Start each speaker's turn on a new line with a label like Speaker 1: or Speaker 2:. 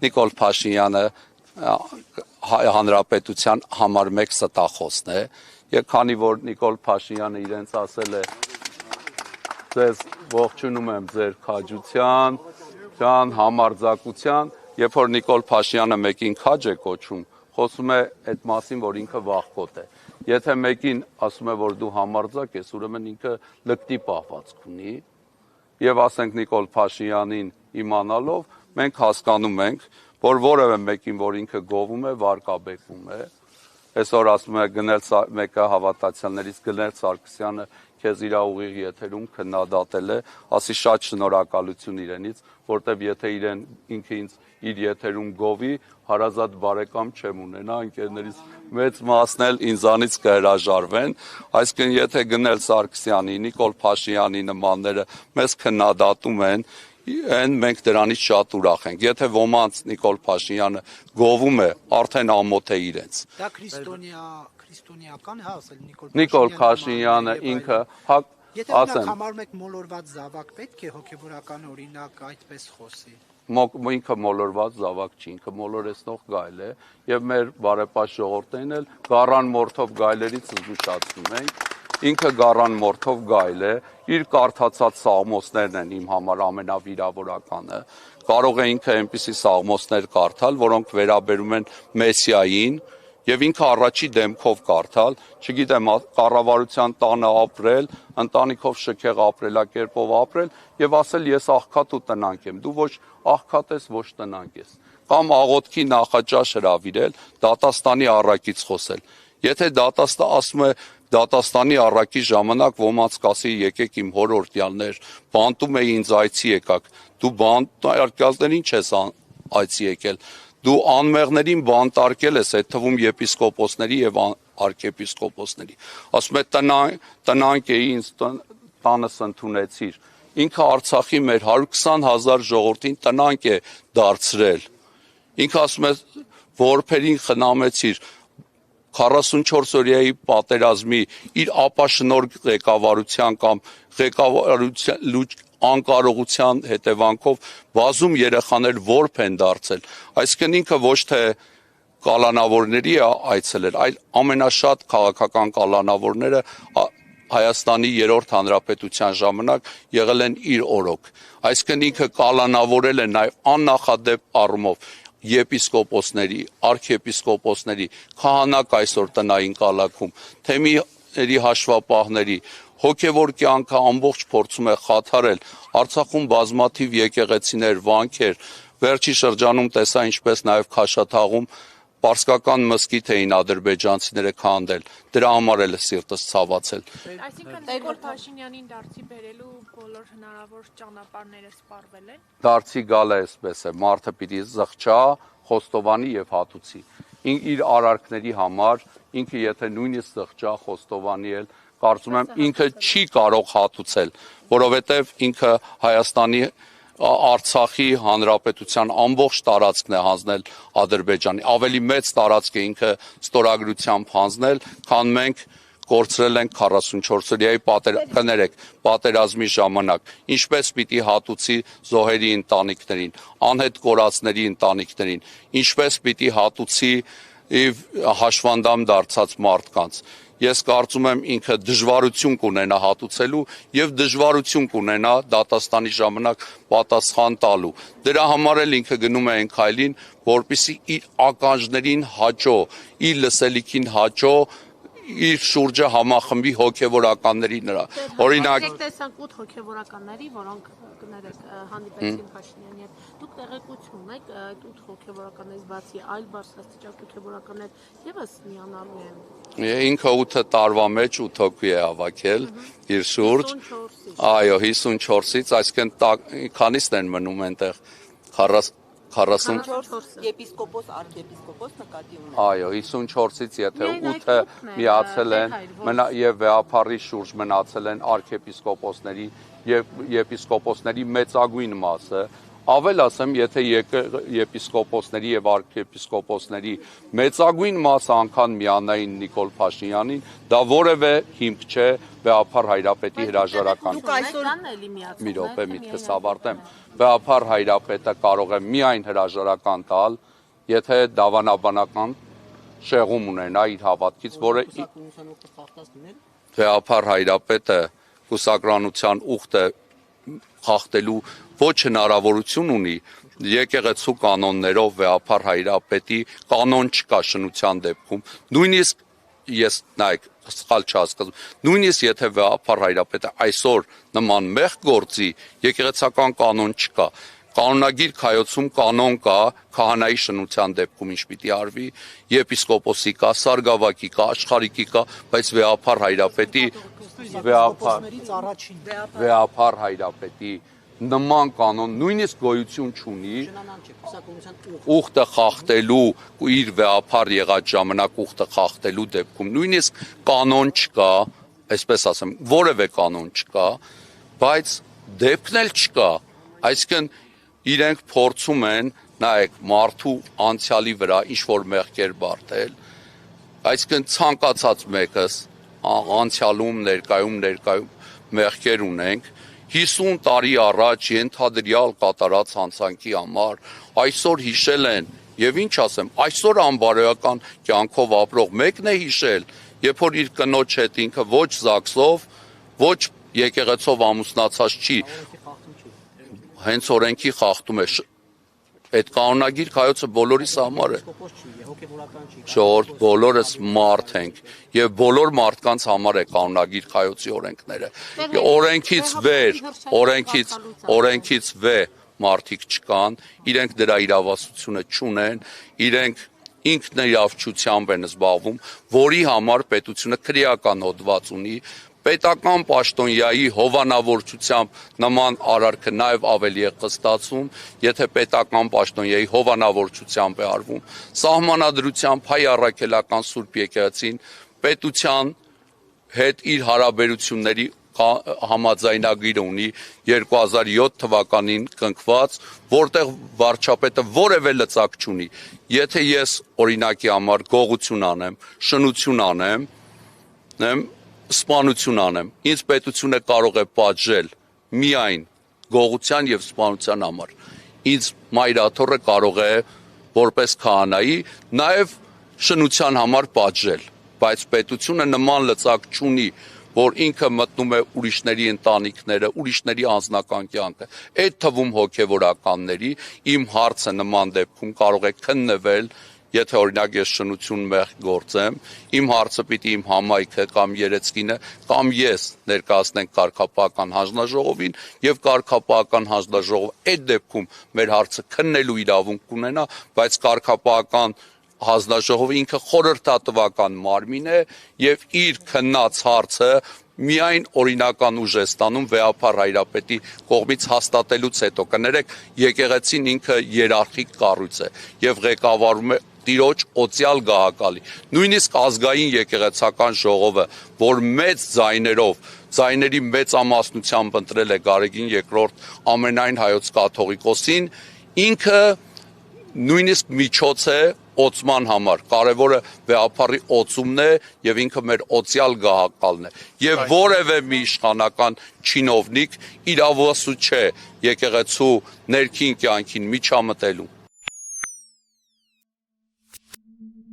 Speaker 1: Նիկոլ Փաշինյանը Հանրապետության համար 1 ստախոսն է, եւ քանի որ Նիկոլ Փաշինյանը իրենց ասել է ձեզ ողջունում եմ ձեր քաջության, համարձակության, երբ որ Նիկոլ Փաշինյանը մեկին քաջ է կոչում, խոսում է այդ մասին, որ ինքը վախկոտ է։ Եթե մեկին ասում է, որ դու համարձակ ես, ուրեմն ինքը լկտի պահվածք ունի, եւ ասենք Նիկոլ Փաշինյանին իմանալով, մենք հասկանում ենք, որ որևէ մեկին, որ ինքը գովում է, վարկաբեկվում է։ Այսօր ասում է մեկը հավատացյալներից Գնել Սարգսյանը քեզ իր ուղիղ եթերում քննադատել է, ասի շատ շնորհակալություն իրենից, որտեվ եթե ինքը ինձ իր եթերում գովի, հարազատ բարեկամ չեմ ունենա, ընկերներից մեծ մասն էլ ինձանից կհրաժարվեն, այսինքն եթե Գնել Սարգսյանի, Նիկոլ Փաշինյանի նմանները մեզ քննադատում են, մենք դրանից շատ ուրախ ենք։ Եթե ոմանց Նիկոլ Փաշինյանը գովում է, արդեն ամոթ է իրենց։
Speaker 2: Դա քրիստոնեական է ասել
Speaker 1: Նիկոլ Փաշինյանը ինքը
Speaker 2: Եթե նա համարում եք մոլորված զավակ, պետք է հոգևորական օրինակ այդպես խոսի։
Speaker 1: Ինքը մոլորված զավակ չի, ինքը մոլորեցնող գայլ է, եւ մեր բարեպաշտ ժողովրդին էլ գառան մորթով գայլերից զգուշացնում ենք։ Ինքը գառան մորթով գայլ է, իր կարդացած սաղմոսներն են իմ համար ամենավիրավորականը։ Կարող է ինքը այնպիսի սաղմոսներ կարդալ, որոնք վերաբերում են Մեսիային, եւ ինքը առաջի դեմքով կարդալ, չգիտեմ, կառավարության տանը ապրել, ընտանիքով շքեղ ապրելակերպով ապրել եւ ասել ես աղքատ ու տնանկ եմ։ Դու ոչ աղքատ ես, ոչ տնանկ ես։ Կամ աղոթքի նախաճաշ հրավիրել, դատաստանի առակից խոսել։ Եթե դատաստանը ասում է դատաստանի առակի ժամանակ ոմանց կասի եկեք իմ հորորդյալներ, բանտում է ինձ այցի եկաք, դու բանտարկյալներին չես այցի եկել, դու անմեղներին բանտարկել ես, այդ թվում եպիսկոպոսների եւ արքեպիսկոպոսների, ասում է տնանկ էի, ինձ տանս ընդունեցիր, ինքը Արցախի մեր 120,000 ժողովրդին տնանկ է դարձրել, ինքը ասում է որբերին խնամեցիր, 44-օրյայի պատերազմի իր ապաշնոր ղեկավարության կամ ղեկավարության անկարողության հետևանքով բազում երեխաներ որբ են դարձել, այսինքն ինքը ոչ թե կալանավորների է այցելել, այլ ամենաշատ քաղաքական կալանավորները Հայաստանի 3-րդ հանրապետության ժամանակ եղել են իր օրոք, այսինքն ինքը կալանավորել է նաև աննախադեպ առումով եպիսկոպոսների, արքեպիսկոպոսների, քահանակ այսօր տնային կալաքում, թեմիների հաշվապահների, հոգևոր կյանքը ամբողջ փորձում է խաթարել, Արցախում բազմաթիվ եկեղեցիներ, վանքեր, վերջի շրջանում տեսա ինչպես նաև Քաշաթաղում պարսկական մզկիթ էին ադրբեջանցիները քանդել, դրա համար էլ սիրտս ցավացել։
Speaker 3: Այսինքն Նիկոլ Փաշինյանին դարձի բերելու բոլոր հնարավոր ճանապարհները սպառվել են։
Speaker 1: Դարձի գալը այսպես է, մարդը պիտի զղջա, խոստովանի եւ հատուցի։ Իր արարքների համար ինքը եթե նույնիսկ զղջա, խոստովանի էլ, կարծում եմ ինքը չի կարող հատուցել, որովհետեւ ինքը Հայաստանի Արցախի հանրապետության ամբողջ տարածքն է հանձնել Ադրբեջանի, ավելի մեծ տարածք է ինքը ստորագրությամբ հանձնել, քան մենք կորցրել ենք 44-օրյայի պատերազմի ժամանակ, ինչպես պիտի հատուցի զոհերի ընտանիքներին, անհետ կորածների ընտանիքներին, ինչպես պիտի հատուցի հաշվանդամ դարձած մարդկանց։ Ես կարծում եմ ինքը դժվարություն կունենա հատուցելու եւ դժվարություն կունենա դատաստանի ժամանակ պատասխան տալու։ Դրա համար էլ ինքը գնում է այն քայլին, որպեսզի իր ականջներին հաճո, իր լսելիքին հաճո, իր շուրջը համախմբի հոգևորականների նրա։
Speaker 3: Օրինակ տեսանք 8 հոգևորականների, որոնք կներեք հանդիպեցին Փաշինյանի հետ։ Դուք տեղեկություն ունեք այդ 8 հոգևորականներից բացի այլ բարձրաստիճան հոգևորականներ եւս միանալու են։
Speaker 1: Ինքը 8 տարվա մեջ 8 հոգի է հավաքել իր շուրջ։ Այո, 54-ից, այսինքն քանիսն են մնում այնտեղ
Speaker 4: 44 եպիսկոպոս, արքեպիսկոպոս նկատի ունեն։
Speaker 1: Այո, 54-ից եթե 8-ը միացել են, եւ վեհափառի շուրջ մնացել են արքեպիսկոպոսների եւ եպիսկոպոսների մեծագույն մասը, Ավել ասեմ, եթե եպիսկոպոսների եւ արքեպիսկոպոսների մեծագույն մասը անգամ միանային Նիկոլ Փաշինյանին, դա որևէ հիմք չէ Վեհափար Հայրապետի հրաժարական։ Մի րոպե միտքս ավարտեմ։ Վեհափար Հայրապետը կարող է միայն հրաժարական տալ, եթե դավանաբանական շեղում ունենա իր հավատքից, որը Վեհափար Հայրապետը կուսակրանության ուխտը խախտելու ոչ հնարավորություն ունի եկեղեցու կանոններով Վեհափար Հայրապետի կանոն չկա շնության դեպքում նույնիսկ ես նայեք սխալ չհասկացում նույնիսկ եթե Վեհափար Հայրապետը այսօր նման մեղք գործի եկեղեցական կանոն չկա կանոնագիր քայոցում կանոն կա քահանայի շնության դեպքում ինչ պիտի արվի եպիսկոպոսի կա սարգսակի կա աշխարհիկի կա բայց Վեհափար Հայրապետի Վեհափար Հայրապետի նման կանոն նույնիսկ գոյություն չունի ուխտը խախտելու իր վեհափար եղած ժամանակ ուխտը խախտելու դեպքում նույնիսկ կանոն չկա, այսպես ասեմ, որևէ կանոն չկա, բայց դեպքն էլ չկա, այսինքն իրենք փորձում են, նայեք, մարդու անցյալի վրա ինչ որ մեղքեր բարդել, այսինքն ցանկացած մեկս անցյալում ներկայում մեղքեր ունենք 50 տարի առաջ ենթադրյալ կատարած հանցանքի համար այսօր հիշել են եւ ինչ ասեմ այսօր անբարոյական կյանքով ապրող մեկն է հիշել երբ որ իր կնոջ հետ ինքը ոչ ԶԱԳՍ-ով ոչ եկեղեցով ամուսնացած չի հենց օրենքի խախտում է այդ կանոնագիր քայոցը բոլորիս համար է շորտ բոլորս մարդ ենք եւ բոլոր մարդկանց համար է կանոնագիր քայոցի օրենքները օրենքից վեր մարդիկ չկան իրենք դրա իրավասությունը չունեն իրենք ինքնիրավչությամբ են զբաղվում որի համար պետությունը քրեական հոդված ունի պետական պաշտոնյայի հովանավորչությամբ նման արարքը նաև ավելի է խստացում, եթե պետական պաշտոնյայի հովանավորչությամբ է արվում, սահմանադրությամբ հայ առաքելական Սուրբ Եկեղեցին պետության հետ իր հարաբերությունների համաձայնագիրը ունի 2007 թվականին կնքված, որտեղ վարչապետը որևէ լծակ չունի, եթե ես օրինակի համար գողություն անեմ, շնություն անեմ, սպանություն անեմ, ինձ պետությունը կարող է պատժել միայն գողության եւ սպանության համար, ինձ մայրաթոռը կարող է որպես քահանայի նաեւ շնության համար պատժել, բայց պետությունը նման լծակ չունի, որ ինքը մտնում է ուրիշների ընտանիքները, ուրիշների անձնական կյանքը, այդ թվում հոգեվորականների իմ հարցը նման դեպքում կարող է քննվել Եթե օրինակ ես շնություն մեղք գործեմ, իմ հարցը պիտի իմ համայնքը կամ երեցկինը կամ ես ներկայացնենք կարգապահական հանձնաժողովին եւ կարգապահական հանձնաժողովը այդ դեպքում մեր հարցը քննելու իրավունք կունենա, բայց կարգապահական հանձնաժողովը ինքը խորհրդատվական մարմին է եւ իր քննած հարցը միայն օրինական ուժ է ստանում Վեհափար Հայրապետի կողմից հաստատելուց հետո կներեք եկեղեցին ինքը երարխիկ կառույց է եւ ղեկավարում է Տիրոջ օծյալ գահակալի նույնիսկ ազգային եկեղեցական ժողովը որ մեծ ձայների մեծամասնությամբ ընտրել է Գարեգին II ամենայն հայոց կաթողիկոսին ինքը նույնիսկ միջոց է օծման համար կարևորը Վեհափարի օծումն է եւ ինքը մեր օծյալ գահակալն է եւ որևէ մի իշխանական չինովնիկ իրավասու չէ եկեղեցու ներքին կյանքին միջամտելու